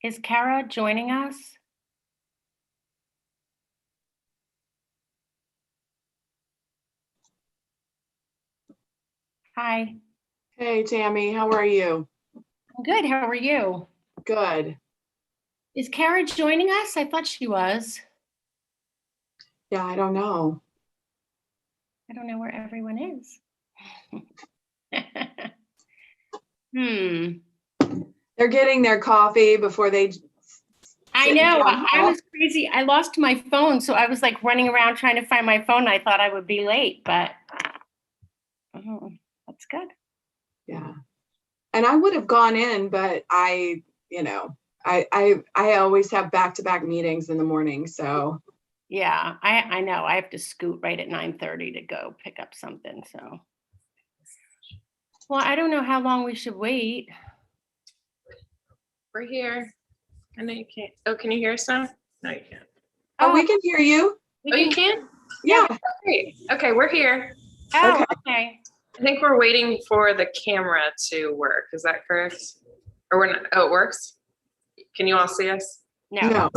Is Kara joining us? Hi. Hey, Tammy, how are you? I'm good. How are you? Good. Is Kara joining us? I thought she was. Yeah, I don't know. I don't know where everyone is. They're getting their coffee before they. I know. I was crazy. I lost my phone, so I was like running around trying to find my phone. I thought I would be late, but that's good. Yeah. And I would have gone in, but I always have back-to-back meetings in the morning, so. Yeah, I know. I have to scoot right at 9:30 to go pick up something, so. Well, I don't know how long we should wait. We're here. I know you can't. Oh, can you hear us now? No, you can't. Oh, we can hear you. You can? Yeah. Great. Okay, we're here. Oh, okay. I think we're waiting for the camera to work. Is that correct? Or we're not? Oh, it works? Can you all see us? No.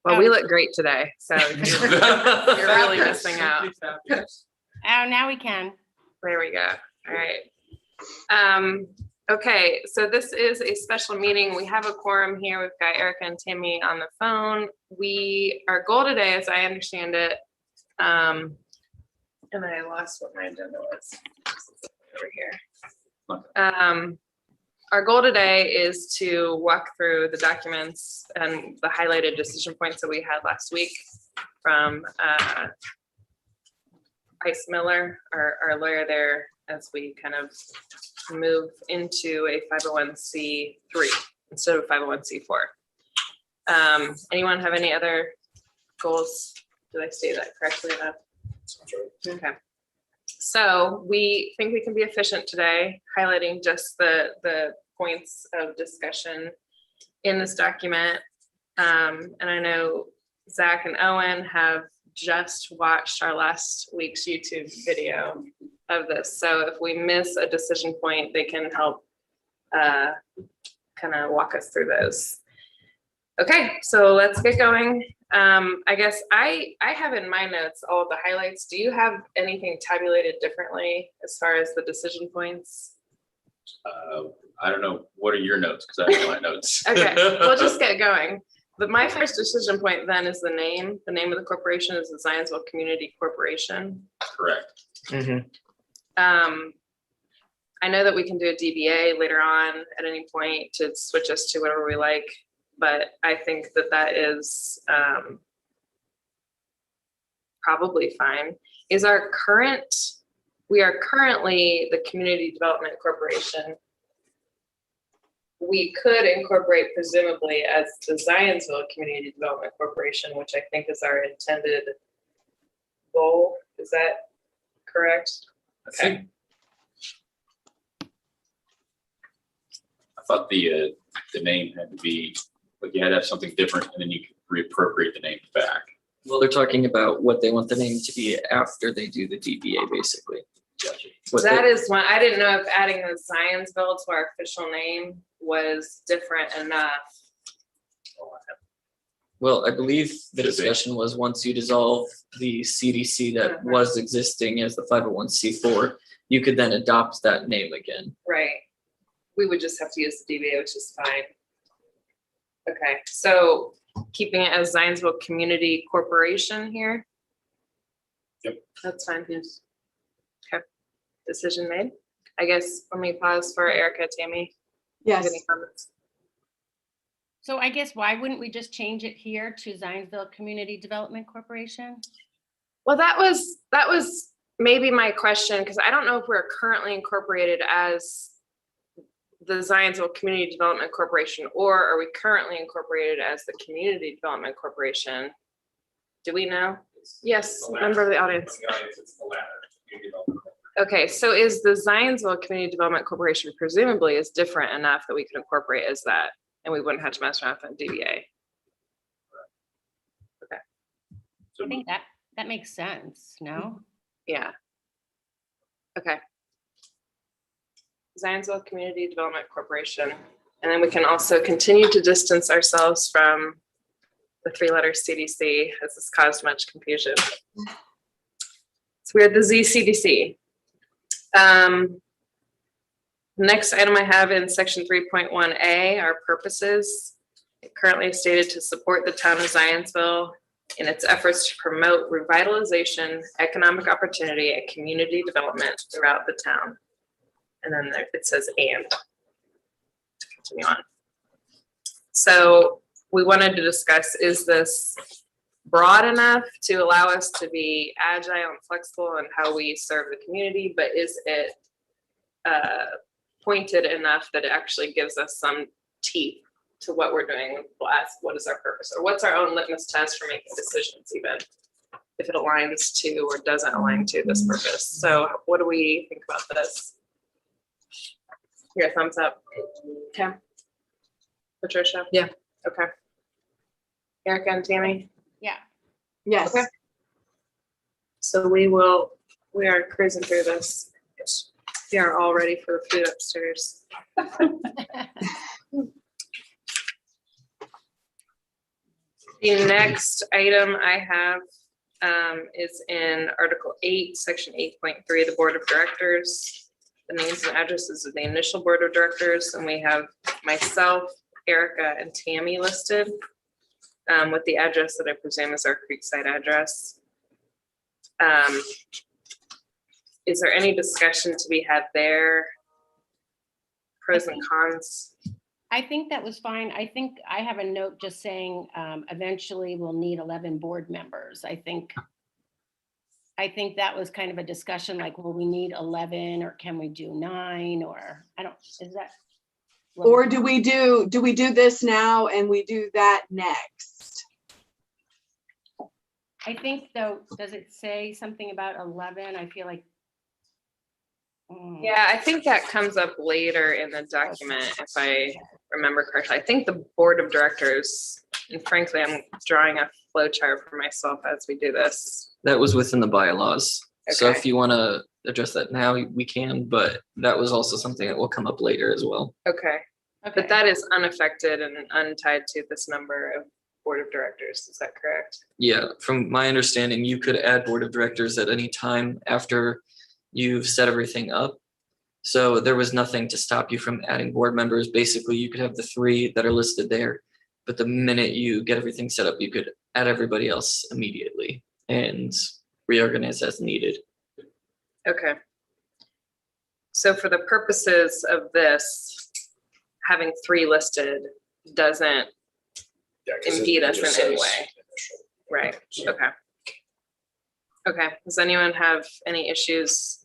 Well, we look great today, so you're really missing out. Oh, now we can. There we go. All right. Okay, so this is a special meeting. We have a quorum here. We've got Erica and Tammy on the phone. Our goal today, as I understand it, and I lost what my agenda was over here. Our goal today is to walk through the documents and the highlighted decision points that we had last week from Ice Miller, our lawyer there, as we kind of move into a 501c3 instead of 501c4. Anyone have any other goals? Did I say that correctly enough? Okay. So we think we can be efficient today, highlighting just the points of discussion in this document. And I know Zach and Owen have just watched our last week's YouTube video of this. So if we miss a decision point, they can help kind of walk us through those. Okay, so let's get going. I guess I have in my notes all of the highlights. Do you have anything tabulated differently as far as the decision points? I don't know. What are your notes? Because I have my notes. Okay, we'll just get going. But my first decision point then is the name. The name of the corporation is the Zionsville Community Corporation. Correct. Mm-hmm. I know that we can do a DBA later on at any point to switch us to whatever we like, but I think that is probably fine. We are currently the Community Development Corporation. We could incorporate presumably as the Zionsville Community Development Corporation, which I think is our intended goal. Is that correct? Okay. I thought the name had to be, like you had to have something different and then you could reappropriate the name back. Well, they're talking about what they want the name to be after they do the DBA, basically. Gotcha. That is one. I didn't know if adding the Zionsville to our official name was different enough. Well, I believe the discussion was once you dissolve the CDC that was existing as the 501c4, you could then adopt that name again. Right. We would just have to use the DBA, which is fine. Okay, so keeping it as Zionsville Community Corporation here. Yep. That's fine. Yes. Okay. Decision made. I guess let me pause for Erica, Tammy. Yes. Any comments? So I guess why wouldn't we just change it here to Zionsville Community Development Corporation? Well, that was maybe my question, because I don't know if we're currently incorporated as the Zionsville Community Development Corporation, or are we currently incorporated as the Community Development Corporation? Do we know? Yes, member of the audience. It's the latter. Okay, so is the Zionsville Community Development Corporation presumably is different enough that we could incorporate as that, and we wouldn't have to mess around with DBA? Okay. I think that makes sense, no? Yeah. Okay. Zionsville Community Development Corporation. And then we can also continue to distance ourselves from the three-letter CDC, as this caused much confusion. So we're at the ZCDC. Next item I have in section 3.1A are purposes. It currently is stated to support the town of Zionsville in its efforts to promote revitalization, economic opportunity, and community development throughout the town. And then there, it says and. To continue on. So we wanted to discuss, is this broad enough to allow us to be agile and flexible in how we serve the community, but is it pointed enough that it actually gives us some teeth to what we're doing? We'll ask, what is our purpose, or what's our own litmus test for making decisions, even if it aligns to or doesn't align to this purpose? So what do we think about this? Your thumbs up. Okay. Patricia? Yeah. Okay. Erica and Tammy? Yeah. Yes. Okay. So we are cruising through this. We are all ready for the food upstairs. The next item I have is in Article 8, Section 8.3, the Board of Directors. The names and addresses of the initial Board of Directors, and we have myself, Erica, and Tammy listed with the address that I presume is our Creekside address. Is there any discussion to be had there? Pros and cons? I think that was fine. I think I have a note just saying, eventually we'll need 11 board members. I think that was kind of a discussion, like, will we need 11 or can we do 9, or I don't, is that? Or do we do this now and we do that next? I think though, does it say something about 11? I feel like. Yeah, I think that comes up later in the document, if I remember correctly. I think the Board of Directors, and frankly, I'm drawing a flow chart for myself as we do this. That was within the bylaws. So Okay. if you want to address that now, we can, but that was also something that will come up later as well. Okay, Okay. but that is unaffected and untied to this number of Board of Directors, is that correct? Yeah, from my understanding, you could add board of directors at any time after you've set everything up. So there was nothing to stop you from adding board members. Basically, you could have the 3 that are listed there, but the minute you get everything set up, you could add everybody else immediately and reorganize as needed. Okay. So for the purposes of this, having 3 listed doesn't impede us in any way. Right, okay. Okay, does anyone have any issues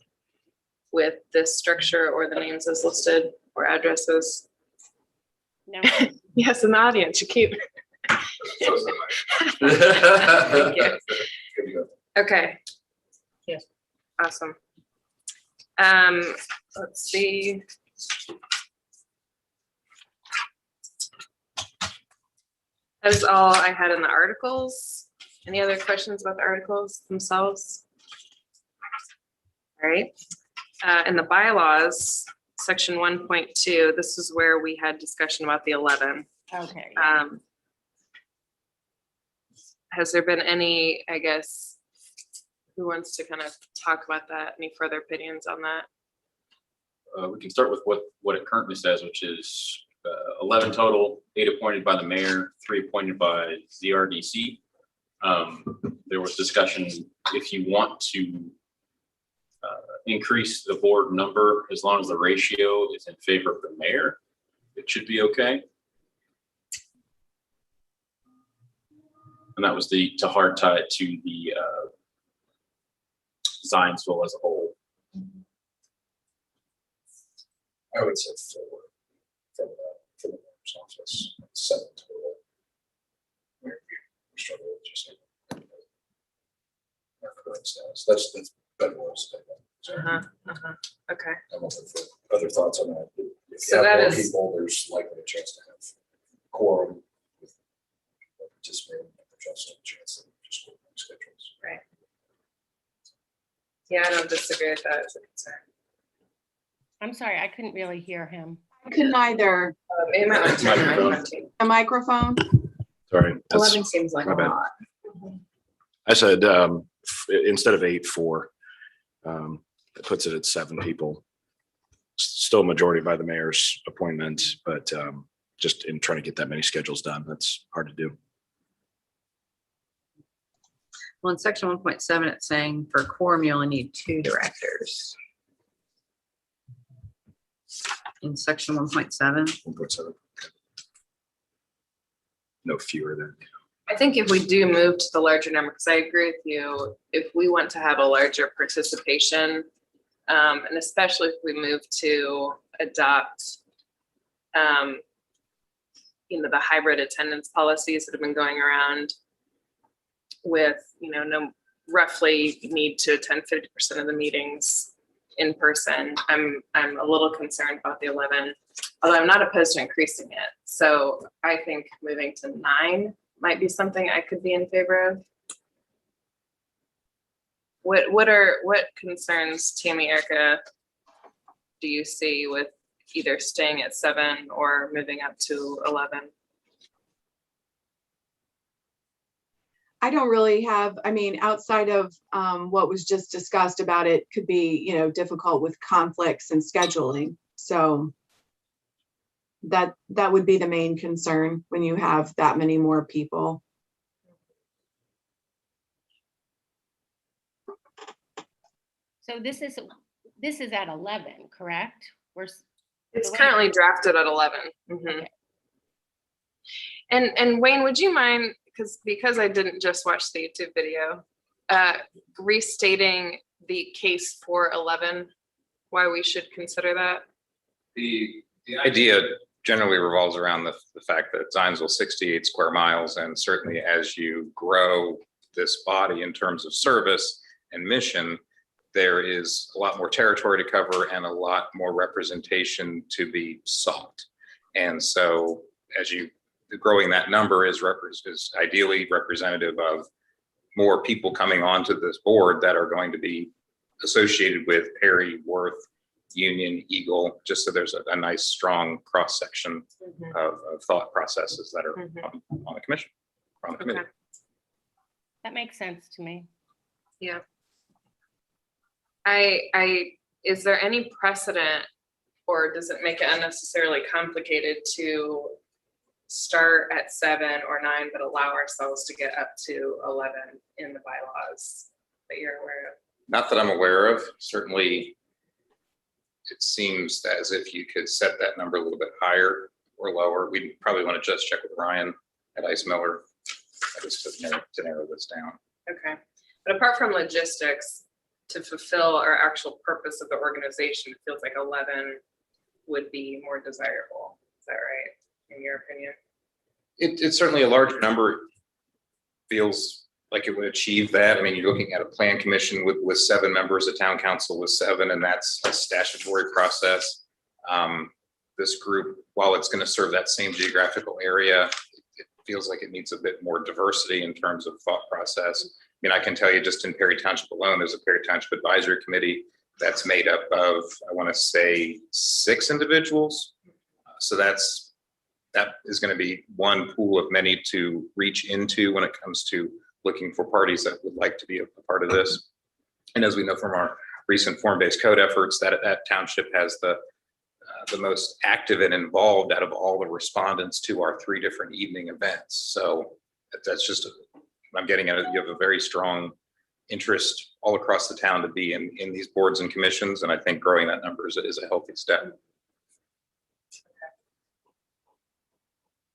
with this structure or the names as listed or addresses? No. Yes, in the audience, you keep. Thank you. Okay. Yes. Awesome. Let's see. That is all I had in the articles. Any other questions about the articles themselves? All right. In the bylaws, section 1.2, this is where we had discussion about the 11. Okay. Has there been any, I guess, who wants to kind of talk about that? Any further opinions on that? We can start with what it currently says, which is 11 total, 8 appointed by the mayor, 3 appointed by ZRDC. There was discussion if you want to increase the board number, as long as the ratio is in favor of the mayor, it should be okay. And that was to hard tie it to the Zionsville as a whole. I would say 4 from the mayor's office, 7 total. We struggle with just our current status. That's Bedwell's statement. So Okay. I'm open for other thoughts on that. If So you have that more is- people, there's likely a chance to have quorum with participating, just a chance of just working schedules. Right. Yeah, I don't disagree with that as a concern. I'm sorry, I couldn't really hear him. Couldn't either. It might not turn the Microphone. microphone. A microphone? Sorry. that's- 11 seems like my a bad. lot. I said, instead of 8, 4. It puts it at 7 people. Still majority by the mayor's appointment, but just in trying to get that many schedules done, that's hard to do. Well, in section 1.7, it's saying for quorum, you only need 2 directors. In section 1.7, 1.7. No fewer than. I think if we do move to the larger number, because I agree with you, if we want to have a larger participation, and especially if we move to adopt, the hybrid attendance policies that have been going around with, roughly need to attend 50% of the meetings in person. I'm a little concerned about the 11, although I'm not opposed to increasing it. So I think moving to 9 might be something I could be in favor of. What concerns, Tammy, Erica, do you see with either staying at 7 or moving up to 11? I don't really have, outside of what was just discussed about it could be, difficult with conflicts and scheduling. So that would be the main concern when you have that many more people. So this is at 11, correct? It's The way- currently drafted at 11. Mhm. Okay. And Wayne, would you mind, because I didn't just watch the YouTube video, restating the case for 11, why we should consider that? The idea generally revolves around the fact that Zionsville 68 square miles, and certainly as you grow this body in terms of service and mission, there is a lot more territory to cover and a lot more representation to be sought. And so as you growing that number is ideally representative of more people coming onto this board that are going to be associated with Perry, Worth, Union, Eagle, just so there's a nice strong cross section of thought processes that are on the commission, on the committee. Okay. That makes sense to me. Yeah. Is there any precedent, or does it make it unnecessarily complicated to start at 7 or 9, but allow ourselves to get up to 11 in the bylaws that you're aware of? Not that I'm aware of. Certainly, it seems as if you could set that number a little bit higher or lower. We probably want to just check with Ryan at Ice Miller just to narrow this down. Okay. But apart from logistics, to fulfill our actual purpose of the organization, it feels like 11 would be more desirable. Is that right, in your opinion? It's certainly a large number. Feels like it would achieve that. I mean, you're looking at a plan commission with 7 members, a town council with 7, and that's a statutory process. This group, while it's going to serve that same geographical area, it feels like it needs a bit more diversity in terms of thought process. I mean, I can tell you just in Perry Township alone, there's a Perry Township Advisory Committee that's made up of, I want to say, 6 individuals. So that is going to be one pool of many to reach into when it comes to looking for parties that would like to be a part of this. And as we know from our recent form-based code efforts, that township has the most active and involved out of all the respondents to our 3 different evening events. So that's just, I'm getting at it, you have a very strong interest all across the town to be in these boards and commissions. And I think growing that number is a healthy step.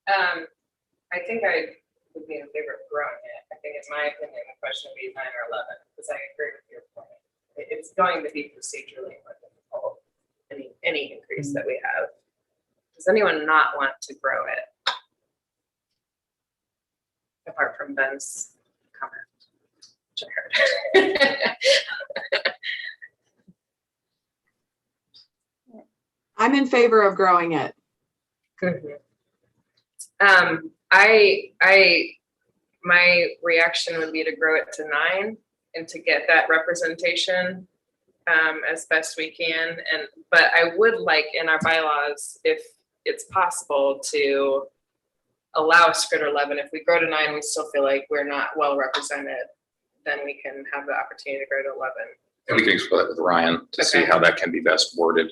I think I would be in favor of growing it. I think, in my opinion, the question would be 9 or 11, because I agree with your point. It's going to be procedurally more difficult, any increase that we have. Does anyone not want to grow it? Apart from Ben's comment, which I heard. I'm in favor of growing it. My reaction would be to grow it to 9 and to get that representation. as best we can. But I would like in our bylaws, if it's possible, to allow us to go to 11. If we grow to 9, we still feel like we're not well represented, then we can have the opportunity to grow to 11. And we can explore that with Ryan to see Okay. how that can be best worded,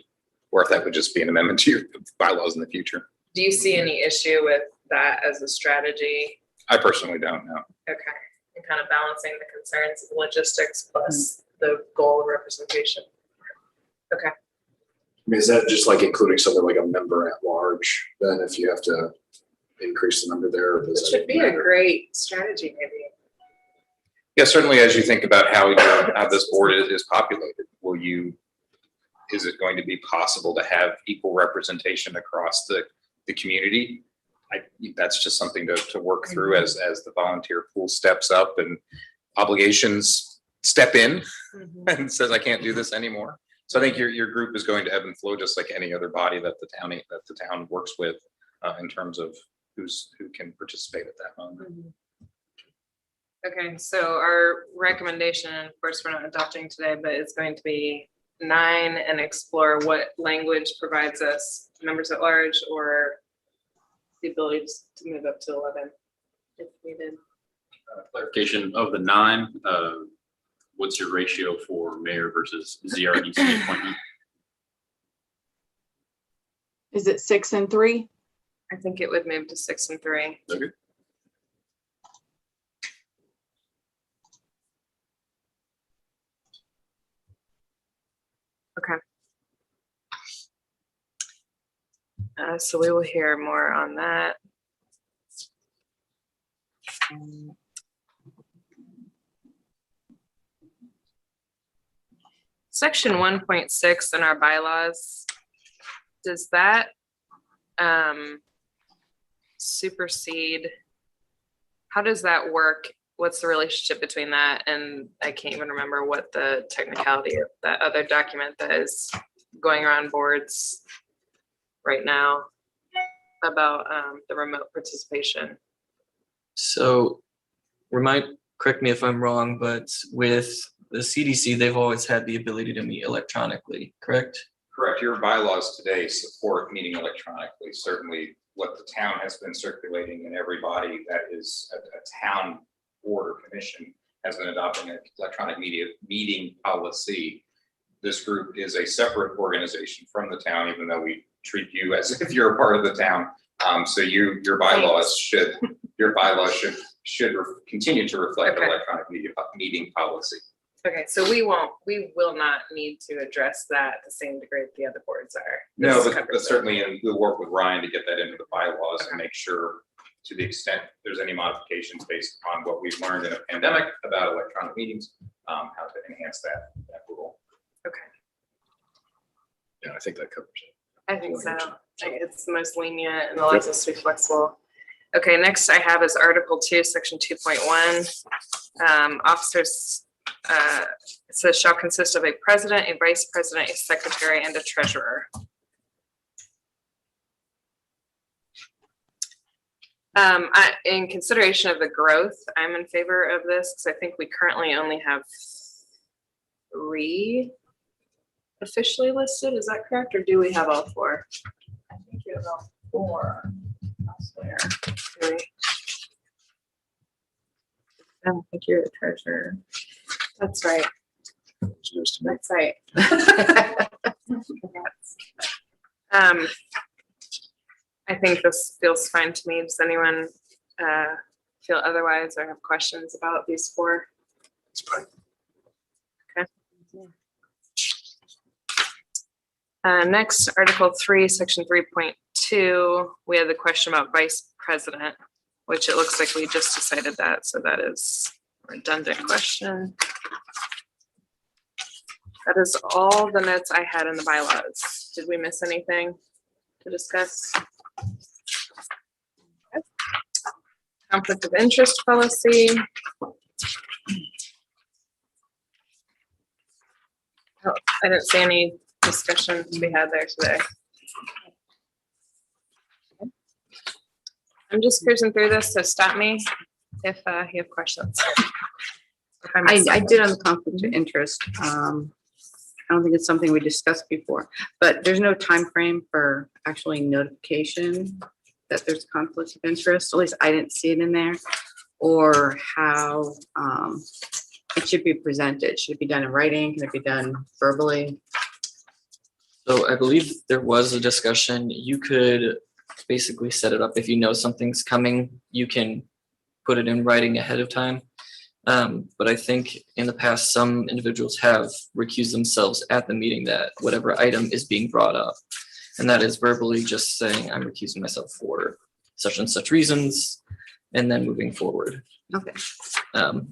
or if that would just be an amendment to your bylaws in the future. Do you see any issue with that as a strategy? I personally don't know. Okay, and kind of balancing the concerns of logistics plus the goal of representation. I mean, is that just like including something like a member at large, then if you have to increase the number there? or does It that should be a matter? great strategy, maybe. Yeah, certainly as you think about how this board is populated, is it going to be possible to have equal representation across the community? That's just something to work through as the volunteer pool steps up and obligations step in and says, I can't do this anymore. So I think your group is going to ebb and flow just like any other body that the town works with in terms of who can participate at that moment. Okay, so our recommendation, of course, we're not adopting today, but it's going to be 9 and explore what language provides us members at large or the ability to move up to 11 if needed. Clarification of the 9, what's your ratio for mayor versus ZRDC appointment? Is it 6 and 3? I think it would move to 6 and 3. Okay. Okay. So we will hear more on that. Section 1.6 in our bylaws, does that supersede? How does that work? What's the relationship between that? And I can't even remember what the technicality of that other document that is going around boards right now about the remote participation. So correct me if I'm wrong, but with the CDC, they've always had the ability to meet electronically, correct? Correct. Your bylaws today support meeting electronically. Certainly what the town has been circulating, and everybody that is a town board or commission has been adopting an electronic meeting policy. This group is a separate organization from the town, even though we treat you as if you're a part of the town. So your bylaws should continue to reflect Okay. electronic meeting policy. Okay, so we will not need to address that the same degree that the other boards are. No, This but covers it. certainly, and we'll work with Ryan to get that into the bylaws Okay. and make sure, to the extent there's any modifications based on what we've learned in a pandemic about electronic meetings, how to enhance that rule. Okay, Yeah, I think that covers it. I think so. Like, it's the most lenient and allows us to be flexible. Okay, next I have is Article 2, Section 2.1. Officers, it says shall consist of a president, a vice president, a secretary, and a treasurer. In consideration of the growth, I'm in favor of this because I think we currently only have 3 officially listed. Is that correct? Or do we have all 4? I think you have all 4. I swear. Really? I don't think you're the treasurer. That's right. It's news to me. That's right. I think this feels fine to me. Does anyone feel otherwise or have questions about these 4? It's fine. Next, Article 3, Section 3.2, we have the question about vice president, which it looks like we just decided that, so that is a redundant question. That is all the notes I had in the bylaws. Did we miss anything to discuss? Okay. Conflict of interest policy. Oh, I didn't see any discussion to be had there today. I'm just cruising through this, so stop me if you have questions. If I missed did something. on the conflict of interest. I don't think it's something we discussed before, but there's no time frame for actually notification that there's conflict of interest. At least I didn't see it in there, or how it should be presented. Should it be done in writing? Can it be done verbally? So I believe there was a discussion. You could basically set it up. If you know something's coming, you can put it in writing ahead of time. But I think in the past, some individuals have recused themselves at the meeting that whatever item is being brought up. And that is verbally just saying, I'm recusing myself for such and such reasons, and then moving forward. Okay.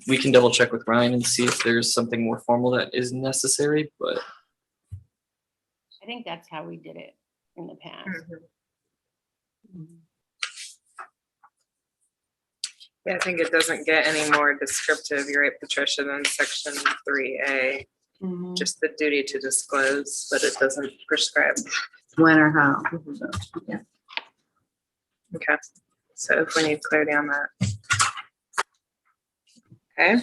We can double check with Ryan and see if there's something more formal that is necessary, but I think that's how we did it in the past. Yeah, I think it doesn't get any more descriptive, you're right, Patricia, than section 3A, Mhm. just the duty to disclose, but it doesn't prescribe. When or how? Okay, so if we need clarity on that. Okay.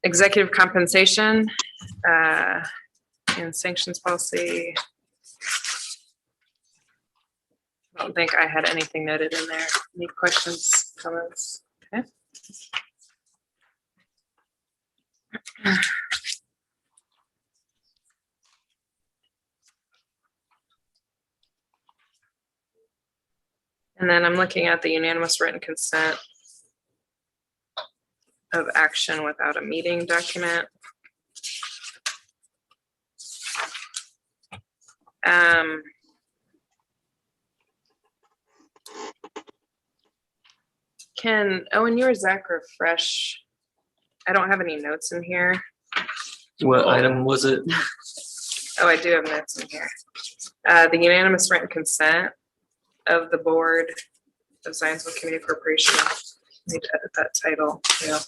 Executive compensation, and sanctions policy. I don't think I had anything noted in there. Any questions, comments? Okay. And then I'm looking at the unanimous written consent of action without a meeting document. Can Owen, you or Zach refresh? I don't have any notes in here. what item was it? Oh, I do have notes in here. The unanimous written consent of the board of Zionsville Community Corporation. Need to edit that title, yeah.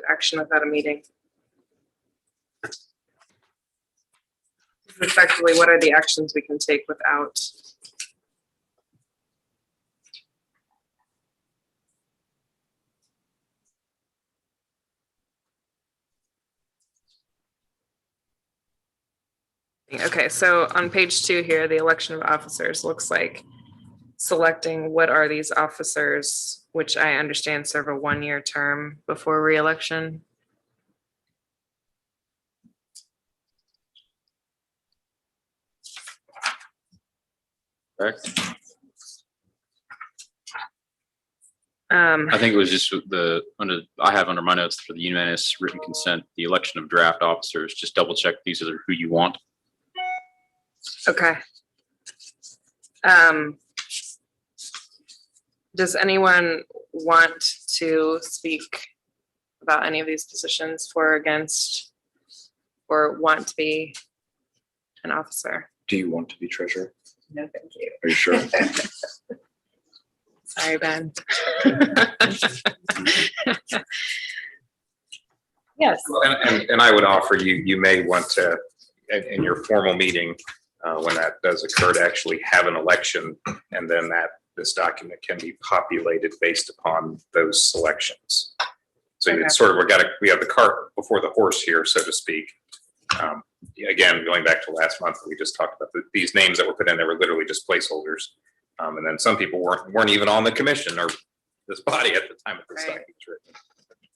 Action without a meeting. Effectively, what are the actions we can take without? Okay, so on page 2 here, the election of officers looks like selecting what are these officers, which I understand serve a 1-year term before re-election. Correct. Um, I think it was just I have under my notes for the unanimous written consent, the election of draft officers, just double check these are who you want. okay. Does anyone want to speak about any of these positions for or against, or want to be an officer? Do you want to be treasurer? No, thank you. Are you sure? Sorry, Ben. Yes. And I would offer you may want to, in your formal meeting, when that does occur, to actually have an election, and then this document can be populated based upon those selections. So Okay. it's sort of, we have the cart before the horse here, so to speak. Again, going back to last month, we just talked about these names that were put in, they were literally just placeholders. And then some people weren't even on the commission or this body at the time of this Right. document was written.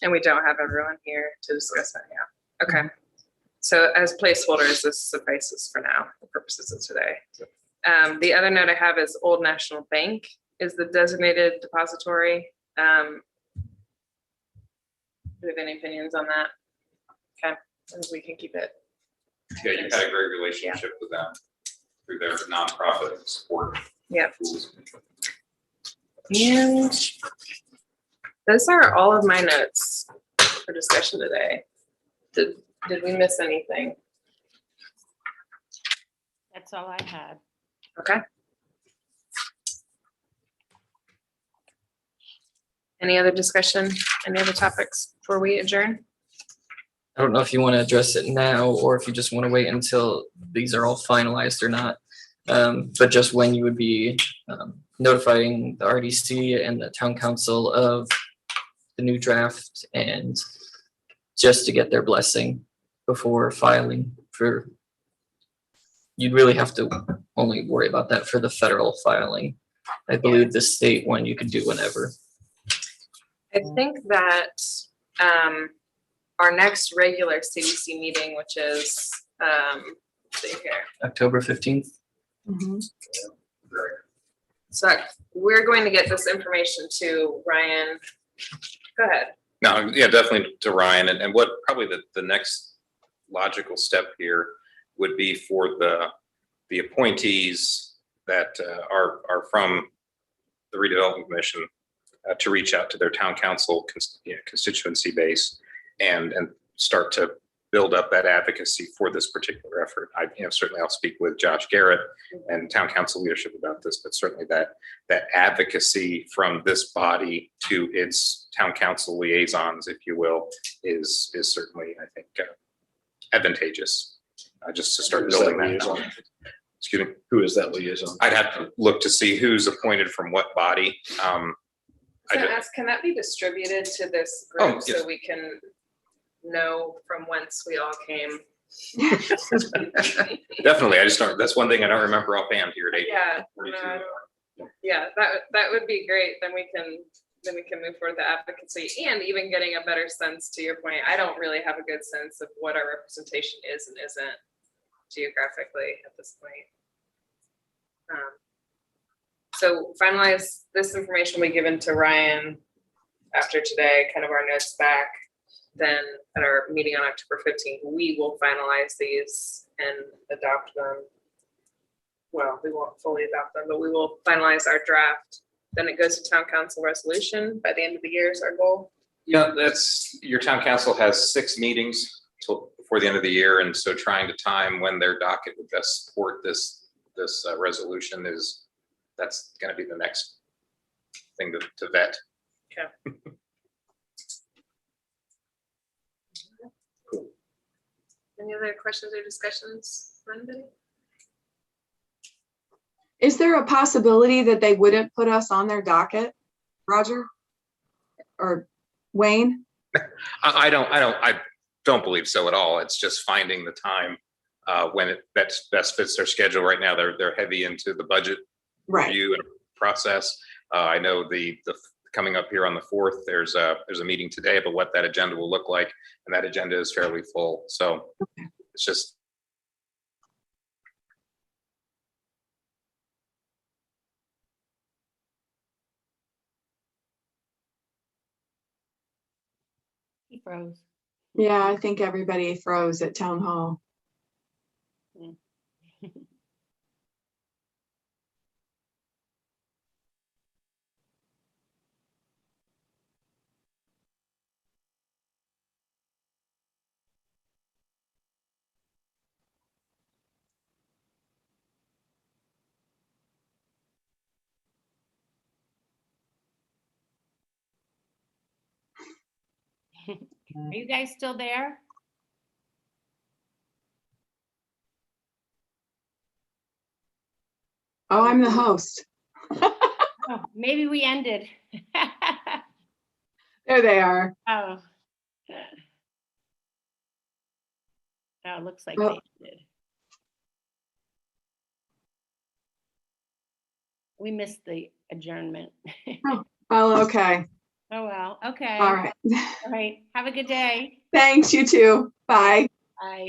And we don't have everyone here to discuss that now. Okay. So as placeholders, this suffices for now, for purposes of today. The other note I have is Old National Bank is the designated depository. Do we have any opinions on that? Okay, and we can keep it. Yeah, you've had a great relationship with them through their nonprofit support. Yeah. And those are all of my notes for discussion today. Did we miss anything? That's all I had. Okay. Any other discussion, any other topics before we adjourn? I don't know if you want to address it now or if you just want to wait until these are all finalized or not. But just when you would be notifying the RDC and the town council of the new draft, and just to get their blessing before filing for. You'd really have to only worry about that for the federal filing. I believe the state one you could do whenever. I think that our next regular CDC meeting, which is, let's see here. October 15th. Mhm. So we're going to get this information to Ryan. Go ahead. No, yeah, definitely to Ryan. And what probably the next logical step here would be for the appointees that are from the redevelopment commission to reach out to their town council constituency base and start to build up that advocacy for this particular effort. Certainly I'll speak with Josh Garrett and town council leadership about this, but certainly that advocacy from this body to its town council liaisons, if you will, is certainly, I think, advantageous, just to start Who is building that that. liaison? Excuse me. Who is that liaison? I'd have to look to see who's appointed from what body. I So did- ask, can that be distributed to this Oh, group yes. so we can know from whence we all came? Definitely. I just don't, that's one thing I don't remember offhand here at Yeah, 8:42. yeah, that would be great. Then we can move forward the advocacy and even getting a better sense, to your point. I don't really have a good sense of what our representation is and isn't geographically at this point. So finalize this information will be given to Ryan after today, kind of our notes back. Then at our meeting on October 15th, we will finalize these and adopt them. Well, we won't fully adopt them, but we will finalize our draft. Then it goes to town council resolution by the end of the year is our goal. Yeah, your town council has 6 meetings till before the end of the year. And so trying to time when their docket would best support this resolution that's going to be the next thing to vet. Okay. Cool. Any other questions or discussions from anybody? Is there a possibility that they wouldn't put us on their docket, Roger? Or Wayne? I don't believe so at all. It's just finding the time when it best fits their schedule. Right now, they're heavy into the budget Right. review and process. I know the coming up here on the 4th, there's a meeting today about what that agenda will look like, and that agenda is fairly full. So it's just. He froze. Yeah, I think everybody froze at town hall. Are you guys still there? Oh, I'm the host. Oh, maybe we ended. There they are. Oh. Oh, it looks like Oh. they did. We missed the adjournment. Oh, okay. Oh, well, okay. All right. All right. Have a good day. Thanks, you too. Bye. Bye.